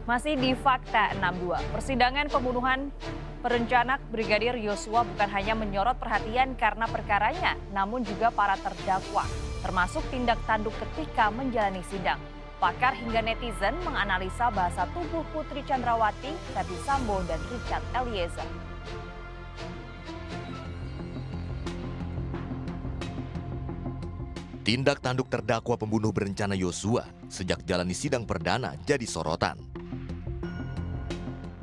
Masih di Fakta 62, persidangan pembunuhan perencana Brigadir Yosua bukan hanya menyorot perhatian karena perkaranya, namun juga para terdakwa, termasuk tindak tanduk ketika menjalani sidang. Pakar hingga netizen menganalisa bahasa tubuh Putri Chandrawati, Ferdy Sambo, dan Richard Eliezer. Tindak tanduk terdakwa pembunuh berencana Yosua sejak jalani sidang perdana jadi sorotan.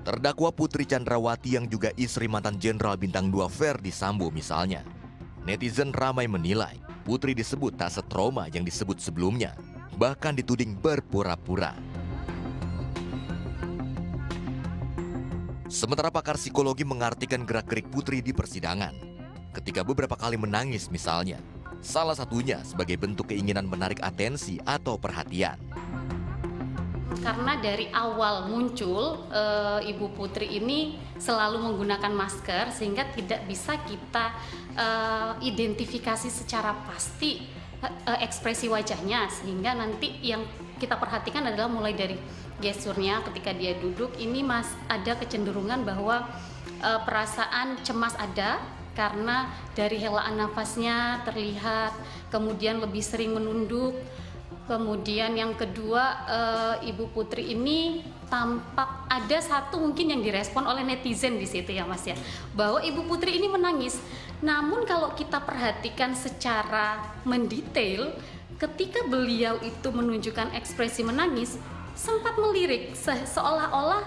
Terdakwa Putri Chandrawati yang juga istri mantan Jenderal Bintang 2 Ferdy Sambo misalnya. Netizen ramai menilai Putri disebut tak setrauma yang disebut sebelumnya, bahkan dituding berpura-pura. Sementara pakar psikologi mengartikan gerak-gerik Putri di persidangan. Ketika beberapa kali menangis misalnya, salah satunya sebagai bentuk keinginan menarik atensi atau perhatian. Karena dari awal muncul, Ibu Putri ini selalu menggunakan masker sehingga tidak bisa kita identifikasi secara pasti ekspresi wajahnya. Sehingga nanti yang kita perhatikan adalah mulai dari gesturnya ketika dia duduk, ini ada kecenderungan bahwa perasaan cemas ada. Karena dari helaan nafasnya terlihat, kemudian lebih sering menunduk. Kemudian yang kedua, Ibu Putri ini tampak ada satu mungkin yang direspon oleh netizen di situ ya Mas ya, bahwa Ibu Putri ini menangis. Namun kalau kita perhatikan secara mendetail, ketika beliau itu menunjukkan ekspresi menangis, sempat melirik, seolah-olah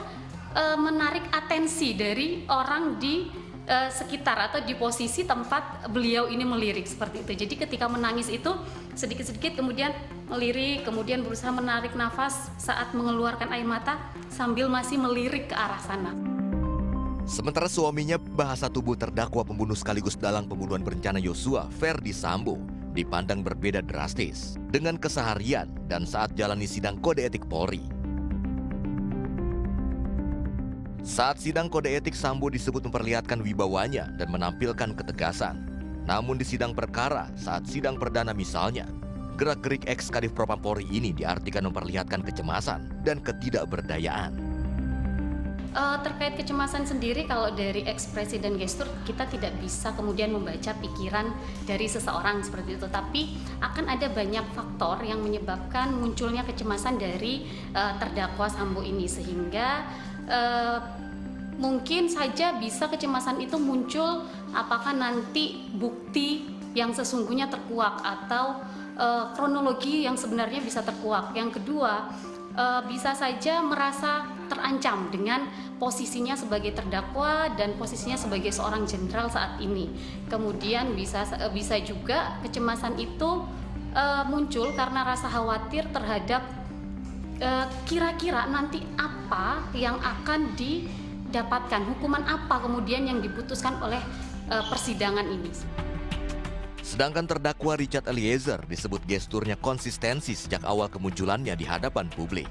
menarik atensi dari orang di sekitar atau di posisi tempat beliau ini melirik seperti itu. Jadi ketika menangis itu sedikit-sedikit kemudian melirik, kemudian berusaha menarik nafas saat mengeluarkan air mata sambil masih melirik ke arah sana. Sementara suaminya, bahasa tubuh terdakwa pembunuh sekaligus dalang pembunuhan berencana Yosua, Ferdy Sambo, dipandang berbeda drastis dengan keseharian dan saat jalani sidang kode etik Polri. Saat sidang kode etik, Sambo disebut memperlihatkan wibawanya dan menampilkan ketegasan. Namun di sidang perkara, saat sidang perdana misalnya, gerak-gerik ex-Kadif Propam Polri ini diartikan memperlihatkan kecemasan dan ketidakberdayaan. Terkait kecemasan sendiri, kalau dari ekspresi dan gestur kita tidak bisa kemudian membaca pikiran dari seseorang seperti itu. Tapi akan ada banyak faktor yang menyebabkan munculnya kecemasan dari terdakwa Sambo ini, sehingga mungkin saja bisa kecemasan itu muncul apakah nanti bukti yang sesungguhnya terkuak atau kronologi yang sebenarnya bisa terkuak. Yang kedua, bisa saja merasa terancam dengan posisinya sebagai terdakwa dan posisinya sebagai seorang jenderal saat ini. Kemudian bisa juga kecemasan itu muncul karena rasa khawatir terhadap kira-kira nanti apa yang akan didapatkan, hukuman apa kemudian yang diputuskan oleh persidangan ini. Sedangkan terdakwa Richard Eliezer disebut gesturnya konsistensi sejak awal kemunculannya di hadapan publik.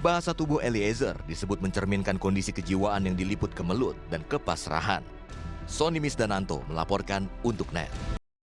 Bahasa tubuh Eliezer disebut mencerminkan kondisi kejiwaan yang diliput kemelut dan kepasrahan. Sony Misdananto melaporkan untuk NET.